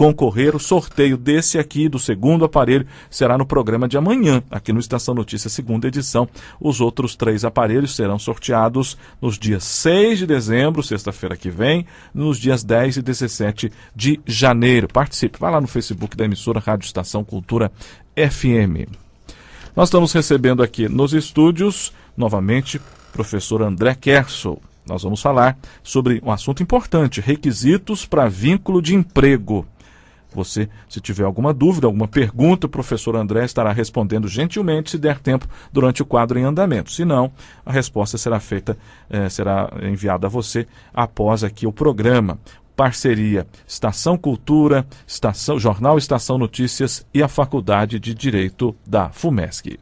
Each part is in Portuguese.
concorrer. O sorteio desse aqui, do segundo aparelho, será no programa de amanhã, aqui no Estação Notícias, segunda edição. Os outros 3 aparelhos serão sorteados nos dias 6 de dezembro, sexta-feira que vem, nos dias 10 e 17 de janeiro. Participe, vai lá no Facebook da emissora Rádio Estação Cultura FM. Nós estamos recebendo aqui nos estúdios, novamente, professor André Kersel. Nós vamos falar sobre um assunto importante, requisitos para vínculo de emprego. Você, se tiver alguma dúvida, alguma pergunta, o professor André estará respondendo gentilmente, se der tempo, durante o quadro em andamento. Se não, a resposta será enviada a você após aqui o programa. Parceria Estação Cultura, Jornal Estação Notícias e a Faculdade de Direito da FUMESC.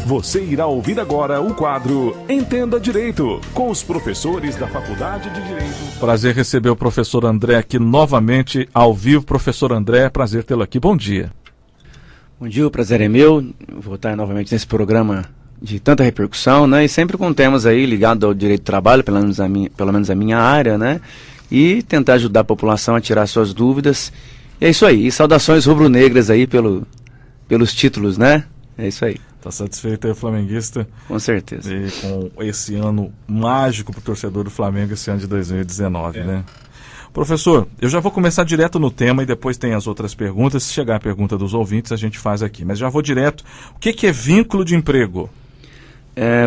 Você irá ouvir agora o quadro Entenda Direito, com os professores da Faculdade de Direito. Prazer receber o professor André aqui novamente, ao vivo. Professor André, prazer tê-lo aqui. Bom dia. Bom dia, o prazer é meu. Vou estar novamente nesse programa de tanta repercussão, né? E sempre com temas aí ligados ao direito do trabalho, pelo menos a minha área, né? E tentar ajudar a população a tirar suas dúvidas. E é isso aí. E saudações rubro-negras aí pelos títulos, né? É isso aí. Está satisfeito aí, flamenguista? Com certeza. E com esse ano mágico para o torcedor do Flamengo, esse ano de 2019, né? Professor, eu já vou começar direto no tema e depois tem as outras perguntas. Se chegar a pergunta dos ouvintes, a gente faz aqui. Mas já vou direto. O que é vínculo de emprego?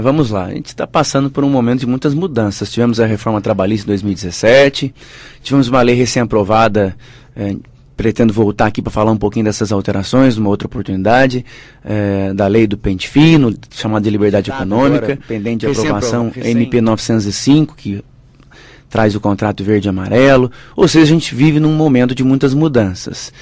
Vamos lá. A gente está passando por um momento de muitas mudanças. Tivemos a reforma trabalhista em 2017, tivemos uma lei recém-aprovada, pretendo voltar aqui para falar um pouquinho dessas alterações, numa outra oportunidade, da lei do pente fino, chamada de liberdade econômica, pendente de aprovação, MP 905, que traz o contrato verde e amarelo. Ou seja, a gente vive num momento de muitas mudanças.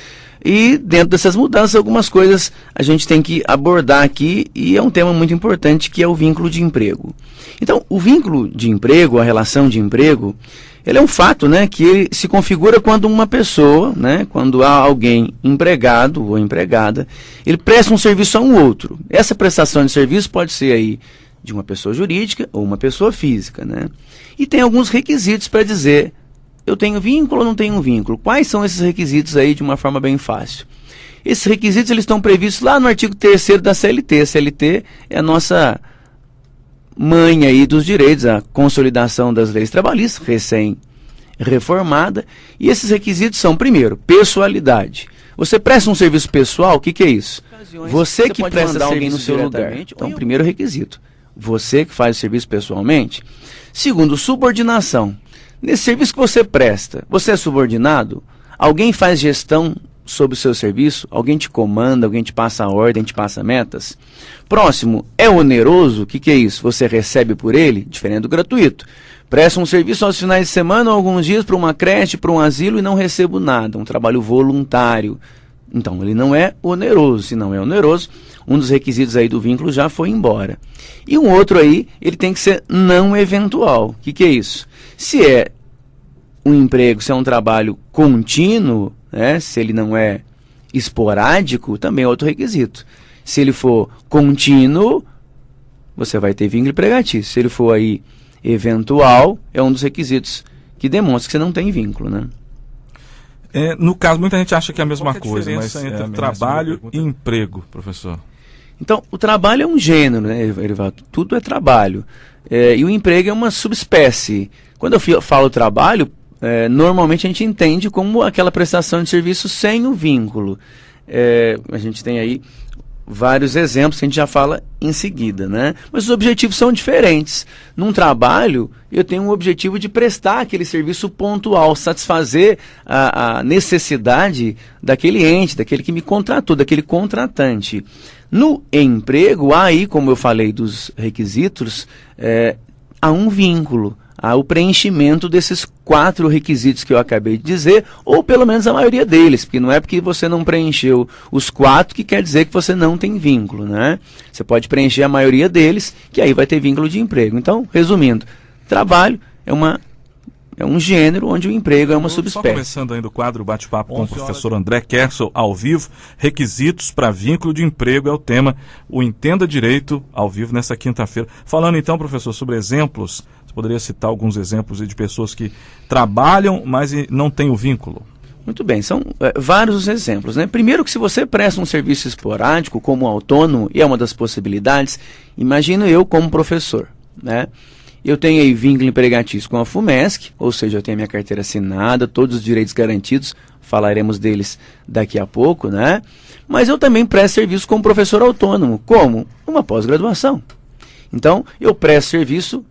E dentro dessas mudanças, algumas coisas a gente tem que abordar aqui, e é um tema muito importante, que é o vínculo de emprego. Então, o vínculo de emprego, a relação de emprego, ele é um fato, né, que ele se configura quando uma pessoa, né, quando há alguém empregado ou empregada, ele presta um serviço a um outro. Essa prestação de serviço pode ser aí de uma pessoa jurídica ou uma pessoa física, né? E tem alguns requisitos para dizer: eu tenho vínculo ou não tenho vínculo? Quais são esses requisitos aí, de uma forma bem fácil? Esses requisitos, eles estão previstos lá no artigo 3º da CLT. A CLT é a nossa mãe aí dos direitos, a consolidação das leis trabalhistas, recém-reformada. E esses requisitos são, primeiro, pessoalidade. Você presta um serviço pessoal, o que é isso? Você que presta alguém no seu lugar. Então, primeiro requisito, você que faz o serviço pessoalmente. Segundo, subordinação. Nesse serviço que você presta, você é subordinado? Alguém faz gestão sobre o seu serviço? Alguém te comanda, alguém te passa a ordem, te passa metas? Próximo, é oneroso? O que é isso? Você recebe por ele? Diferente do gratuito. Presto um serviço aos finais de semana ou alguns dias para uma creche, para um asilo e não recebo nada. Um trabalho voluntário. Então, ele não é oneroso. Se não é oneroso, um dos requisitos aí do vínculo já foi embora. E um outro aí, ele tem que ser não eventual. O que é isso? Se é um emprego, se é um trabalho contínuo, né, se ele não é esporádico, também é outro requisito. Se ele for contínuo, você vai ter vínculo empregatício. Se ele for aí eventual, é um dos requisitos que demonstra que você não tem vínculo, né? No caso, muita gente acha que é a mesma coisa, mas entre trabalho e emprego, professor. Então, o trabalho é um gênero, né, Erivaldo? Tudo é trabalho. E o emprego é uma subespécie. Quando eu falo trabalho, normalmente a gente entende como aquela prestação de serviço sem o vínculo. A gente tem aí vários exemplos que a gente já fala em seguida, né? Mas os objetivos são diferentes. Num trabalho, eu tenho um objetivo de prestar aquele serviço pontual, satisfazer a necessidade daquele ente, daquele que me contratou, daquele contratante. No emprego, há aí, como eu falei dos requisitos, há um vínculo, há o preenchimento desses 4 requisitos que eu acabei de dizer, ou pelo menos a maioria deles, porque não é porque você não preencheu os 4 que quer dizer que você não tem vínculo, né? Você pode preencher a maioria deles, que aí vai ter vínculo de emprego. Então, resumindo, trabalho é um gênero onde o emprego é uma subespécie. Só começando ainda o quadro Bate-Papo com o professor André Kersel, ao vivo. Requisitos para vínculo de emprego é o tema. O Entenda Direito, ao vivo, nessa quinta-feira. Falando então, professor, sobre exemplos, Você poderia citar alguns exemplos de pessoas que trabalham, mas não têm o vínculo? Muito bem, são vários os exemplos, né? Primeiro que se você presta um serviço esporádico como autônomo, e é uma das possibilidades, imagino eu como professor, né? Eu tenho aí vínculo empregatício com a FUMESC, ou seja, eu tenho a minha carteira assinada, todos os direitos garantidos, falaremos deles daqui a pouco, né? Mas eu também presto serviço como professor autônomo, como? Uma pós-graduação. Então, eu presto serviço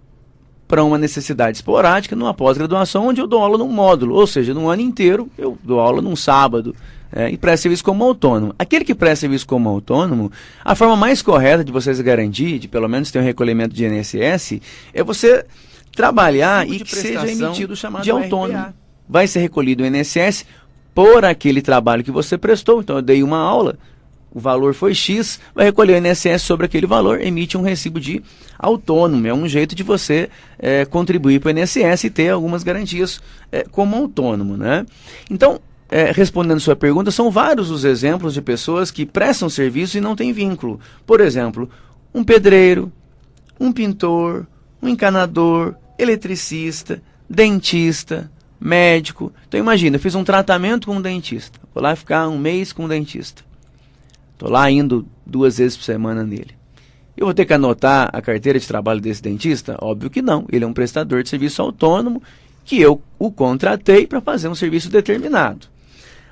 para uma necessidade esporádica numa pós-graduação onde eu dou aula num módulo, ou seja, num ano inteiro eu dou aula num sábado, e presto serviço como autônomo. Aquele que presta serviço como autônomo, a forma mais correta de vocês garantir, de pelo menos ter um recolhimento de INSS, é você trabalhar e que seja emitido o chamado de autônomo. RPA. Vai ser recolhido o INSS por aquele trabalho que você prestou. Então eu dei uma aula, o valor foi X, vai recolher o INSS sobre aquele valor, emite um recibo de autônomo. É um jeito de você contribuir para o INSS e ter algumas garantias como autônomo, né? Então, respondendo a sua pergunta, são vários os exemplos de pessoas que prestam serviço e não têm vínculo. Por exemplo, um pedreiro, um pintor, um encanador, eletricista, dentista, médico. Então imagina, eu fiz um tratamento com um dentista, vou lá ficar um mês com um dentista. Estou lá indo 2 vezes por semana nele. Eu vou ter que anotar a carteira de trabalho desse dentista? Óbvio que não. Ele é um prestador de serviço autônomo que eu o contratei para fazer um serviço determinado.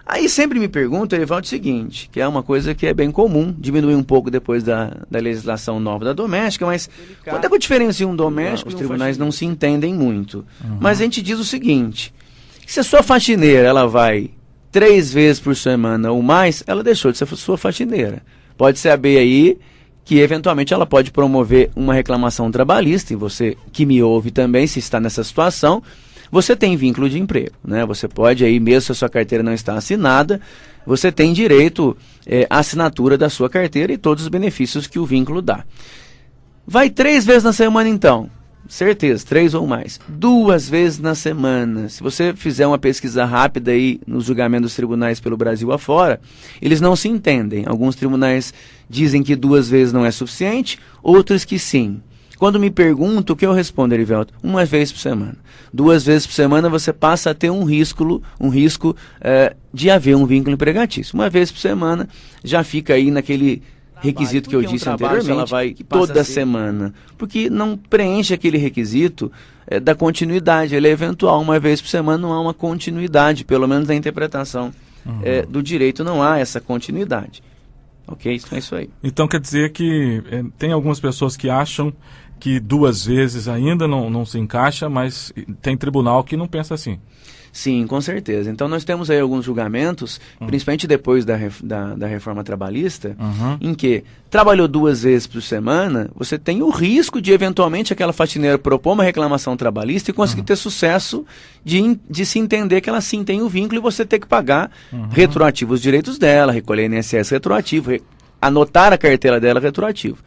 Aí sempre me pergunto, Erivaldo, o seguinte, que é uma coisa que é bem comum, diminui um pouco depois da legislação nova da doméstica, mas quando é que eu diferencio um doméstico? Os tribunais não se entendem muito. Mas a gente diz o seguinte, que se a sua faxineira ela vai 3 vezes por semana ou mais, ela deixou de ser sua faxineira. Pode saber aí que eventualmente ela pode promover uma reclamação trabalhista, e você que me ouve também, se está nessa situação, você tem vínculo de emprego, né? Você pode aí, mesmo se a sua carteira não está assinada, você tem direito à assinatura da sua carteira e todos os benefícios que o vínculo dá. Vai 3 vezes na semana então? Certeza, 3 ou mais. 2 vezes na semana. Se você fizer uma pesquisa rápida aí nos julgamentos dos tribunais pelo Brasil afora, eles não se entendem. Alguns tribunais dizem que 2 vezes não é suficiente, outros que sim. Quando me pergunto, o que eu respondo, Erivelto? 1 vez por semana. 2 vezes por semana você passa a ter um risco de haver um vínculo empregatício. 1 vez por semana já fica aí naquele requisito que eu disse anteriormente, ela vai toda semana. Porque não preenche aquele requisito da continuidade. Ele é eventual, 1 vez por semana não há uma continuidade, pelo menos na interpretação do direito não há essa continuidade. Ok? Então é isso aí. Então quer dizer que tem algumas pessoas que acham que 2 vezes ainda não se encaixa, mas tem tribunal que não pensa assim. Sim, com certeza. Então nós temos aí alguns julgamentos, principalmente depois da reforma trabalhista, em que trabalhou 2 vezes por semana, você tem o risco de eventualmente aquela faxineira propor uma reclamação trabalhista e conseguir ter sucesso de se entender que ela sim tem o vínculo e você ter que pagar retroativo os direitos dela, recolher INSS retroativo, anotar a carteira dela retroativo.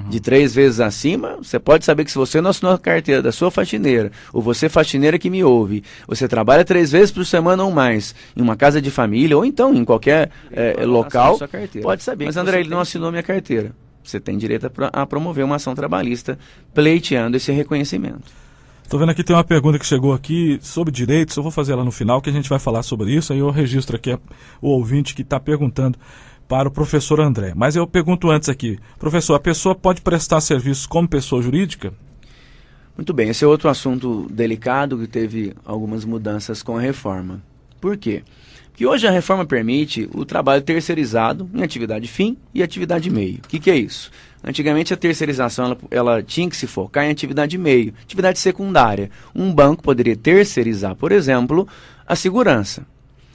De 3 vezes acima, você pode saber que se você não assinou a carteira da sua faxineira, ou você faxineira que me ouve, você trabalha 3 vezes por semana ou mais, em uma casa de família, ou então em qualquer local, pode saber. Mas André, ele não assinou minha carteira. Você tem direito a promover uma ação trabalhista pleiteando esse reconhecimento. Estou vendo aqui, tem uma pergunta que chegou aqui sobre direitos, eu vou fazer ela no final, que a gente vai falar sobre isso, aí eu registro aqui o ouvinte que está perguntando para o professor André. Mas eu pergunto antes aqui, professor, a pessoa pode prestar serviços como pessoa jurídica? Muito bem, esse é outro assunto delicado que teve algumas mudanças com a reforma. Por quê? Porque hoje a reforma permite o trabalho terceirizado em atividade fim e atividade meio. O que é isso? Antigamente a terceirização ela tinha que se focar em atividade meio, atividade secundária. Um banco poderia terceirizar, por exemplo, a segurança.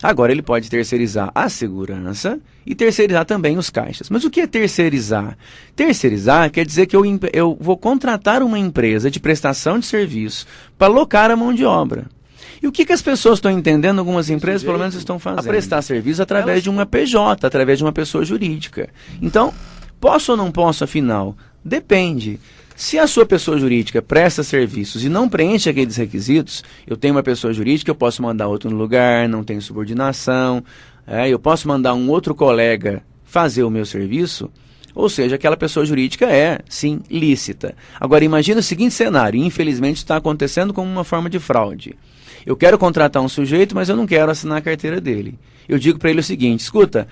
Agora ele pode terceirizar a segurança e terceirizar também os caixas. Mas o que é terceirizar? Terceirizar quer dizer que eu vou contratar uma empresa de prestação de serviço para alocar a mão de obra. E o que as pessoas estão entendendo, algumas empresas pelo menos estão fazendo? A prestar serviço através de uma PJ, através de uma pessoa jurídica. Então, posso ou não posso, afinal? Depende. Se a sua pessoa jurídica presta serviços e não preenche aqueles requisitos, eu tenho uma pessoa jurídica, eu posso mandar outro no lugar, não tenho subordinação, eu posso mandar um outro colega fazer o meu serviço, Ou seja, aquela pessoa jurídica é, sim, lícita. Agora, imagina o seguinte cenário, e infelizmente está acontecendo como uma forma de fraude. Eu quero contratar um sujeito, mas eu não quero assinar a carteira dele. Eu digo para ele o seguinte, escuta,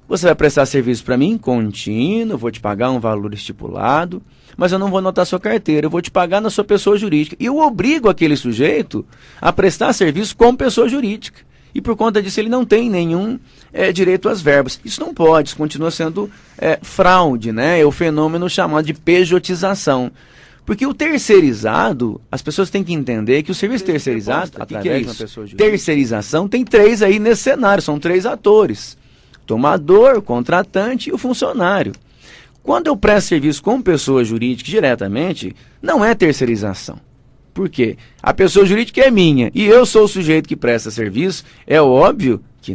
você vai prestar serviço para mim contínuo, eu vou te pagar um valor estipulado, mas eu não vou anotar sua carteira, eu vou te pagar na sua pessoa jurídica. E eu obrigo aquele sujeito a prestar serviço como pessoa jurídica. E por conta disso ele não tem nenhum direito às verbas. Isso não pode, isso continua sendo fraude, né? É o fenômeno chamado de pejotização. Porque o terceirizado, as pessoas têm que entender que o serviço terceirizado, através de uma pessoa jurídica, terceirização, tem 3 aí nesse cenário, são 3 atores. Tomador, o contratante e o funcionário. Quando eu presto serviço com pessoa jurídica diretamente, não é terceirização. Por quê? A pessoa jurídica é minha e eu sou o sujeito que presta serviço, é óbvio que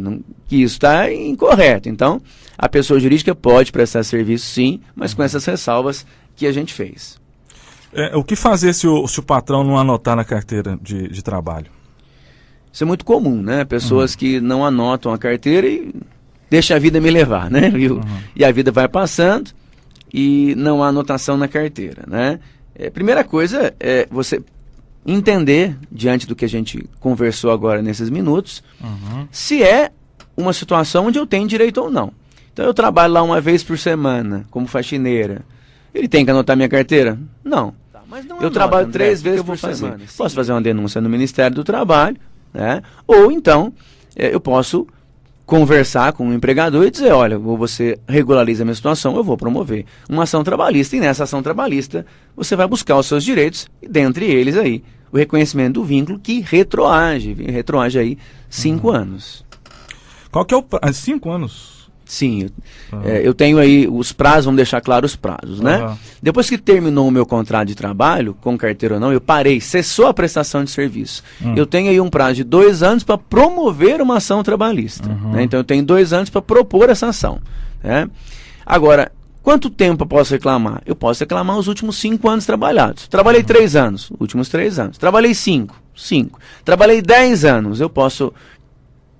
isso está incorreto. Então, a pessoa jurídica pode prestar serviço sim, mas com essas ressalvas que a gente fez. O que fazer se o patrão não anotar na carteira de trabalho? Isso é muito comum, né? Pessoas que não anotam a carteira e deixa a vida me levar, né? E a vida vai passando e não há anotação na carteira, né? Primeira coisa é você entender, diante do que a gente conversou agora nesses minutos, se é uma situação onde eu tenho direito ou não. Então eu trabalho lá uma vez por semana, como faxineira. Ele tem que anotar minha carteira? Não. Mas não eu trabalho 3 vezes por semana. Posso fazer uma denúncia no Ministério do Trabalho, né? Ou então eu posso conversar com o empregador e dizer, olha, você regulariza a minha situação, eu vou promover uma ação trabalhista, e nessa ação trabalhista você vai buscar os seus direitos, e dentre eles aí, o reconhecimento do vínculo que retroage aí 5 anos. Qual que é o 5 anos? Sim, eu tenho aí os prazos, vamos deixar claro os prazos, né? Depois que terminou o meu contrato de trabalho, com carteira ou não, eu parei, cessou a prestação de serviço. Eu tenho aí um prazo de 2 anos para promover uma ação trabalhista. Né? Então eu tenho 2 anos para propor essa ação. Né? Agora, quanto tempo eu posso reclamar? Eu posso reclamar os últimos 5 anos trabalhados. Trabalhei 3 anos, últimos 3 anos. Trabalhei 5. Trabalhei 10 anos, eu posso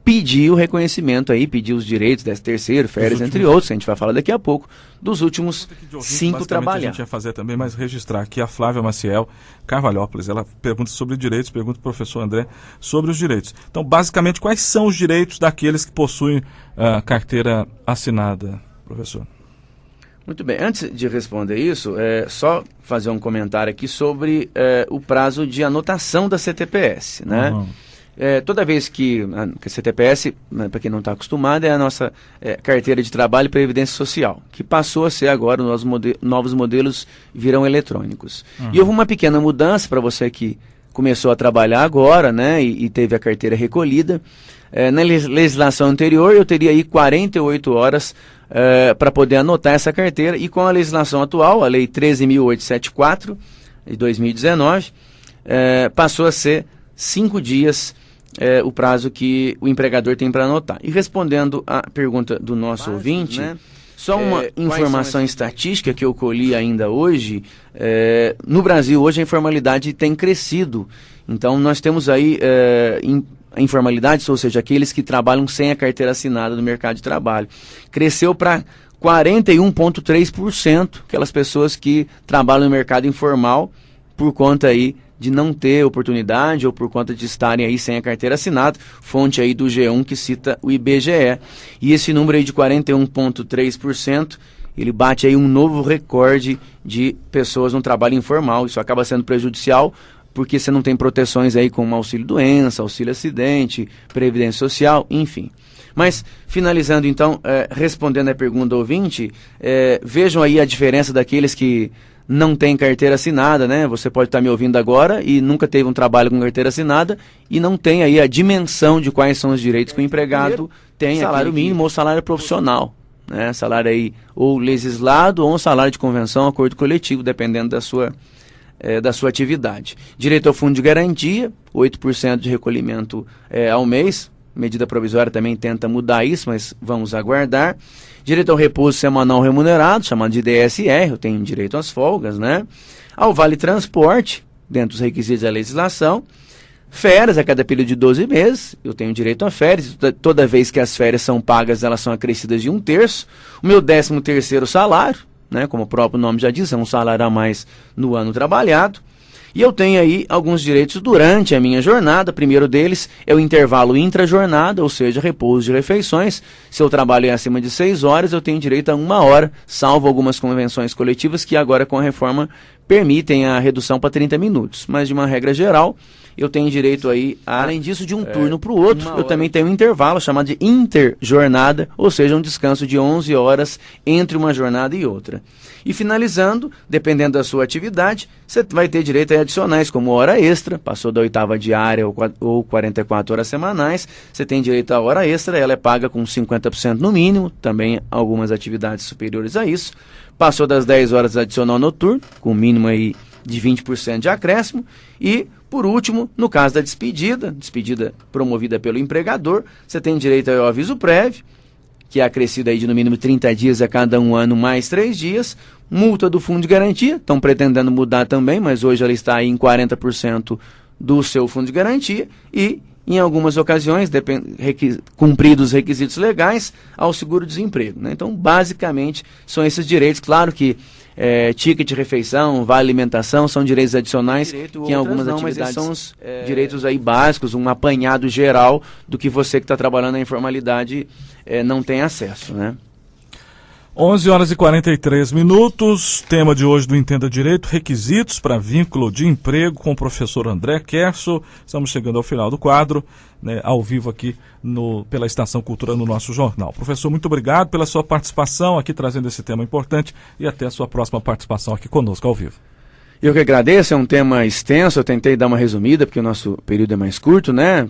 pedir o reconhecimento aí, pedir os direitos, 13º, férias, entre outros, que a gente vai falar daqui a pouco, dos últimos 5 trabalhados. A gente ia fazer também, mas registrar aqui a Flávia Maciel Carvalhópolis, ela pergunta sobre direitos, pergunta para o professor André sobre os direitos. Então, basicamente, quais são os direitos daqueles que possuem carteira assinada, professor? Muito bem, antes de responder isso, só fazer um comentário aqui sobre o prazo de anotação da CTPS, né? Toda vez que a CTPS, para quem não está acostumado, é a nossa carteira de trabalho e previdência social, que passou a ser agora, os novos modelos virão eletrônicos. E houve uma pequena mudança para você que começou a trabalhar agora, né, e teve a carteira recolhida. Na legislação anterior, eu teria aí 48 horas para poder anotar essa carteira, e com a legislação atual, a Lei 13.874, de 2019, passou a ser 5 dias o prazo que o empregador tem para anotar. E respondendo à pergunta do nosso ouvinte, né, só uma informação estatística que eu colhi ainda hoje, no Brasil hoje a informalidade tem crescido. Então nós temos aí a informalidade, ou seja, aqueles que trabalham sem a carteira assinada no mercado de trabalho, cresceu para 41,3%, aquelas pessoas que trabalham no mercado informal por conta aí de não ter oportunidade ou por conta de estarem aí sem a carteira assinada, fonte aí do G1 que cita o IBGE. E esse número aí de 41,3%, ele bate aí um novo recorde de pessoas no trabalho informal. Isso acaba sendo prejudicial porque você não tem proteções aí como auxílio-doença, auxílio-acidente, previdência social, enfim. Mas, finalizando então, respondendo a pergunta do ouvinte, vejam aí a diferença daqueles que não tem carteira assinada, né? Você pode estar me ouvindo agora e nunca teve um trabalho com carteira assinada e não tem aí a dimensão de quais são os direitos que o empregado tem, salário mínimo ou salário profissional, né? Salário aí ou legislado ou um salário de convenção, acordo coletivo, dependendo da sua atividade. Direito ao fundo de garantia, 8% de recolhimento ao mês, medida provisória também tenta mudar isso, mas vamos aguardar. Direito ao repouso semanal remunerado, chamado de DSR, eu tenho direito às folgas, né? Ao vale transporte, dentro dos requisitos da legislação. Férias a cada período de 12 meses, eu tenho direito a férias. Toda vez que as férias são pagas, elas são acrescidas de 1/3. O meu 13º salário, né, como o próprio nome já diz, é um salário a mais no ano trabalhado. E eu tenho aí alguns direitos durante a minha jornada. O primeiro deles é o intervalo intra-jornada, ou seja, repouso de refeições. Se eu trabalho acima de 6 horas, eu tenho direito a 1 hora, salvo algumas convenções coletivas que agora com a reforma permitem a redução para 30 minutos. Mas de uma regra geral, eu tenho direito aí, além disso, de um turno para o outro, eu também tenho um intervalo chamado de interjornada, ou seja, um descanso de 11 horas entre uma jornada e outra. E finalizando, dependendo da sua atividade, você vai ter direito a adicionais, como hora extra, passou da 8ª diária ou 44 horas semanais, você tem direito a hora extra, ela é paga com 50% no mínimo, também algumas atividades superiores a isso. Passou das 10 horas adicional noturno, com mínimo aí de 20% de acréscimo. E, por último, no caso da despedida promovida pelo empregador, você tem direito ao aviso prévio, que é acrescido aí de no mínimo 30 dias a cada 1 ano mais 3 dias, multa do fundo de garantia, estão pretendendo mudar também, mas hoje ela está aí em 40% do seu fundo de garantia, e em algumas ocasiões, cumpridos os requisitos legais, ao seguro-desemprego, né? Então, basicamente, são esses direitos. Claro que ticket de refeição, vale alimentação, são direitos adicionais, que em algumas atividades são os direitos aí básicos, um apanhado geral do que você que está trabalhando na informalidade não tem acesso, né? 11h43, tema de hoje do Entenda Direito, requisitos para vínculo de emprego, com o professor André Kerso. Estamos chegando ao final do quadro, né, ao vivo aqui pela Estação Cultura no nosso jornal. Professor, muito obrigado pela sua participação aqui, trazendo esse tema importante, e até a sua próxima participação aqui conosco ao vivo. Eu que agradeço, é um tema extenso, eu tentei dar uma resumida, porque o nosso período é mais curto, né?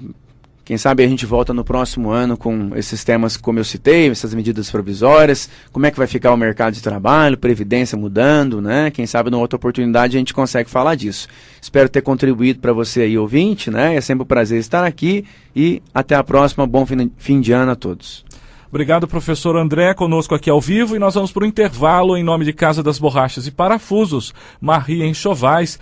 Quem sabe a gente volta no próximo ano com esses temas como eu citei, essas medidas provisórias, como é que vai ficar o mercado de trabalho, previdência mudando, né? Quem sabe numa outra oportunidade a gente consegue falar disso. Espero ter contribuído para você aí, ouvinte, né? É sempre um prazer estar aqui e até a próxima. Bom fim de ano a todos. Obrigado, professor André, conosco aqui ao vivo, e nós vamos para o intervalo em nome de Casa das Borrachas e Parafusos, Maria Enxovais.